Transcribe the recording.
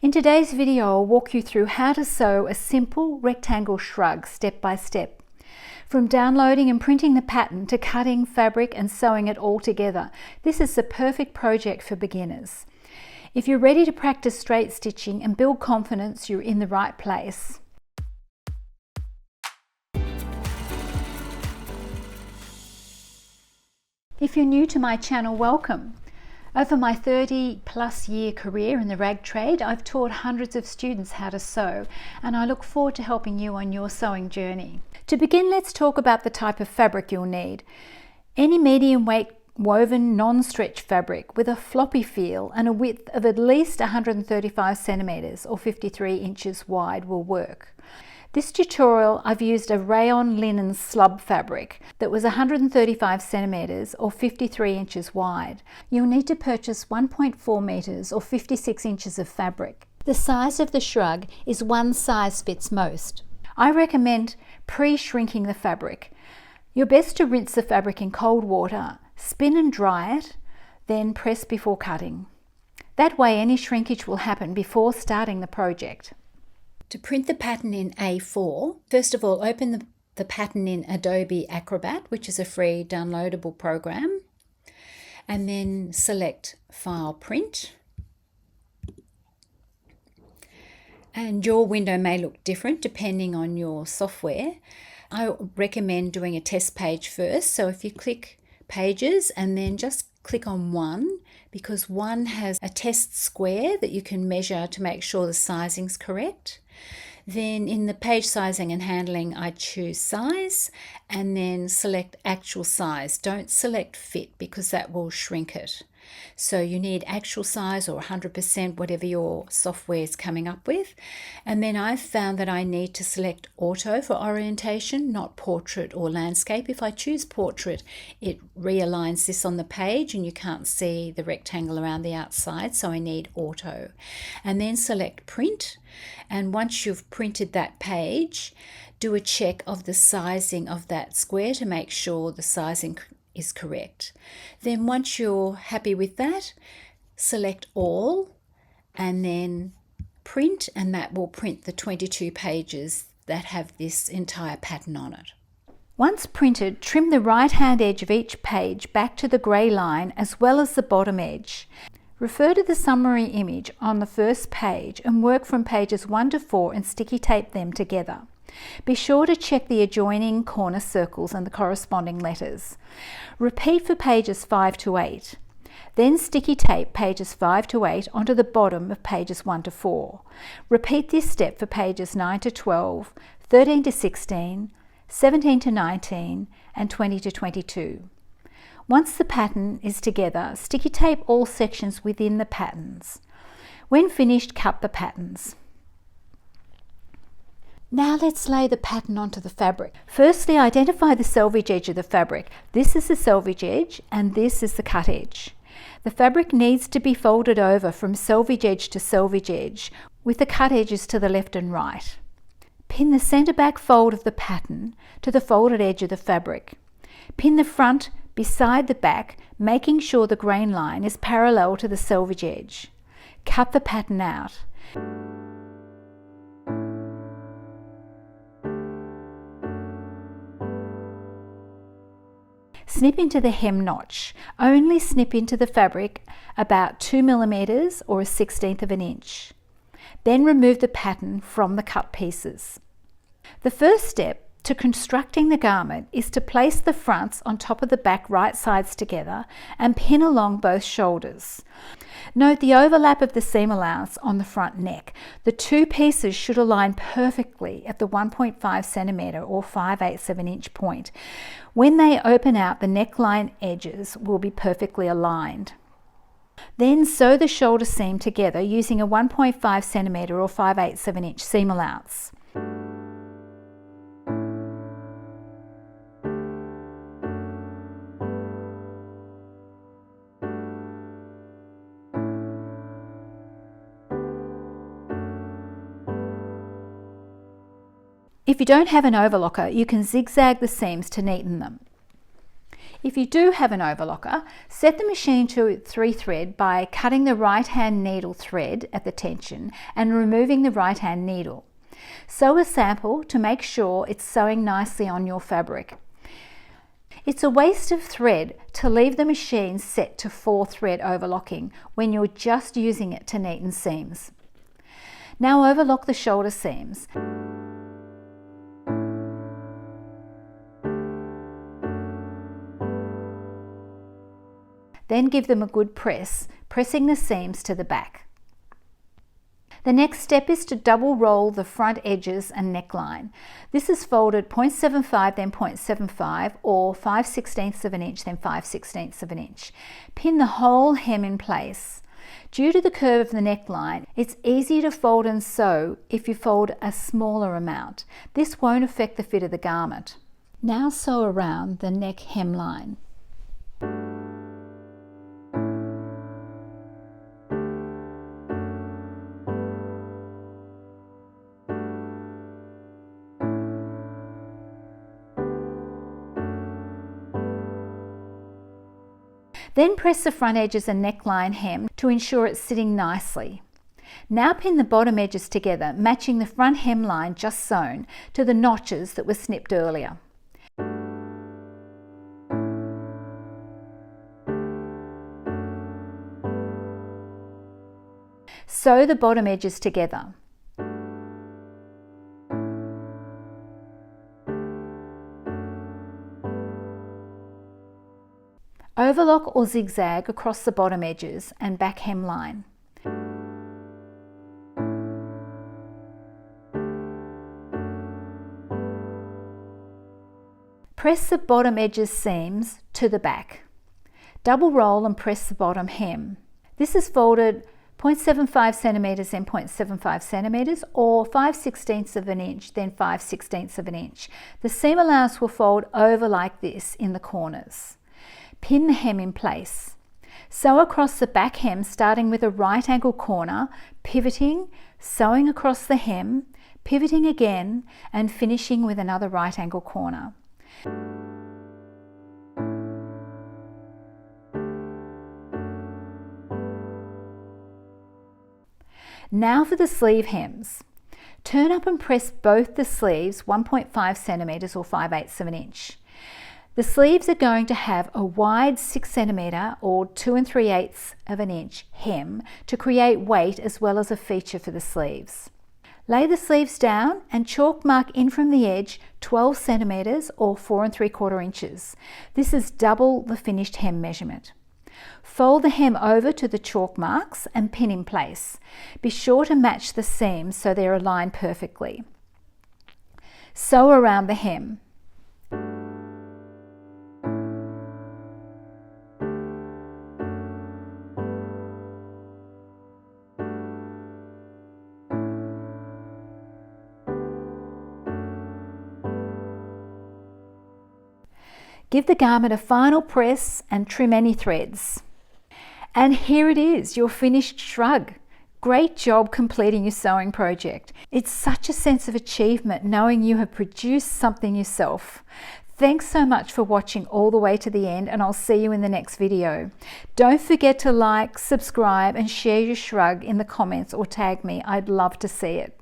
In today's video, I'll walk you through how to sew a simple rectangle shrug step by step. From downloading and printing the pattern to cutting fabric and sewing it all together, this is the perfect project for beginners. If you're ready to practice straight stitching and build confidence, you're in the right place. If you're new to my channel, welcome. Over my 30+ year career in the rag trade, I've taught hundreds of students how to sew, and I look forward to helping you on your sewing journey. To begin, let's talk about the type of fabric you'll need. Any medium weight woven non-stretch fabric with a floppy feel and a width of at least 135 centimeters or 53 inches wide will work. This tutorial I've used a rayon linen slub fabric that was 135 centimeters or 53 inches wide. You'll need to purchase 1.4 meters or 56 inches of fabric. The size of the shrug is one size fits most. I recommend pre-shrinking the fabric. You're best to rinse the fabric in cold water, spin and dry it, then press before cutting. That way any shrinkage will happen before starting the project. To print the pattern in A4, first of all open the pattern in Adobe Acrobat, which is a free downloadable program, and then select File Print. And your window may look different depending on your software. I recommend doing a test page first, so if you click Pages and then just click on one, because one has a test square that you can measure to make sure the sizing's correct. Then in the page sizing and handling, I choose size and then select actual size. Don't select fit because that will shrink it. So you need actual size or 100%, whatever your software is coming up with. And then I've found that I need to select auto for orientation, not portrait or landscape. If I choose portrait, it realigns this on the page and you can't see the rectangle around the outside, so I need auto. And then select print. And once you've printed that page, do a check of the sizing of that square to make sure the sizing is correct. Then once you're happy with that, select all and then print, and that will print the 22 pages that have this entire pattern on it. Once printed, trim the right hand edge of each page back to the grey line as well as the bottom edge. Refer to the summary image on the first page and work from pages 1 to 4 and sticky tape them together. Be sure to check the adjoining corner circles and the corresponding letters. Repeat for pages 5 to 8. Then sticky tape pages 5 to 8 onto the bottom of pages 1 to 4. Repeat this step for pages 9 to 12, 13 to 16, 17 to 19, and 20 to 22. Once the pattern is together, sticky tape all sections within the patterns. When finished, cut the patterns. Now let's lay the pattern onto the fabric. Firstly, identify the selvage edge of the fabric. This is the selvage edge and this is the cut edge. The fabric needs to be folded over from selvage edge to selvage edge, with the cut edges to the left and right. Pin the centre back fold of the pattern to the folded edge of the fabric. Pin the front beside the back, making sure the grain line is parallel to the selvage edge. Cut the pattern out. Snip into the hem notch. Only snip into the fabric about 2 millimeters or 1/16 of an inch. Then remove the pattern from the cut pieces. The first step to constructing the garment is to place the fronts on top of the back right sides together and pin along both shoulders. Note the overlap of the seam allowance on the front neck. The two pieces should align perfectly at the 1.5 centimeter or 5/8 of an inch point. When they open out, the neckline edges will be perfectly aligned. Then sew the shoulder seam together using a 1.5 centimeter or 5/8 of an inch seam allowance. If you don't have an overlocker, you can zigzag the seams to neaten them. If you do have an overlocker, set the machine to 3 thread by cutting the right hand needle thread at the tension and removing the right hand needle. Sew a sample to make sure it's sewing nicely on your fabric. It's a waste of thread to leave the machine set to 4 thread overlocking when you're just using it to neaten seams. Now overlock the shoulder seams. Then give them a good press, pressing the seams to the back. The next step is to double roll the front edges and neckline. This is folded 0.75 then 0.75 or 5/16 of an inch then 5/16 of an inch. Pin the whole hem in place. Due to the curve of the neckline, it's easier to fold and sew if you fold a smaller amount. This won't affect the fit of the garment. Now sew around the neck hemline. Then press the front edges and neckline hem to ensure it's sitting nicely. Now pin the bottom edges together, matching the front hemline just sewn to the notches that were snipped earlier. Sew the bottom edges together. Overlock or zigzag across the bottom edges and back hemline. Press the bottom edges seams to the back. Double roll and press the bottom hem. This is folded 0.75 centimeters then 0.75 centimeters or 5/16 of an inch then 5/16 of an inch. The seam allowance will fold over like this in the corners. Pin the hem in place. Sew across the back hem starting with a right angle corner, pivoting, sewing across the hem, pivoting again and finishing with another right angle corner. Now for the sleeve hems. Turn up and press both the sleeves 1.5 centimeters or 5/8 of an inch. The sleeves are going to have a wide 6 centimeter or 2 3/8 of an inch hem to create weight as well as a feature for the sleeves. Lay the sleeves down and chalk mark in from the edge 12 centimeters or 4 3/4 inches. This is double the finished hem measurement. Fold the hem over to the chalk marks and pin in place. Be sure to match the seams so they're aligned perfectly. Sew around the hem. Give the garment a final press and trim any threads. And here it is, your finished shrug. Great job completing your sewing project. It's such a sense of achievement knowing you have produced something yourself. Thanks so much for watching all the way to the end, and I'll see you in the next video. Don't forget to like, subscribe and share your shrug in the comments or tag me. I'd love to see it.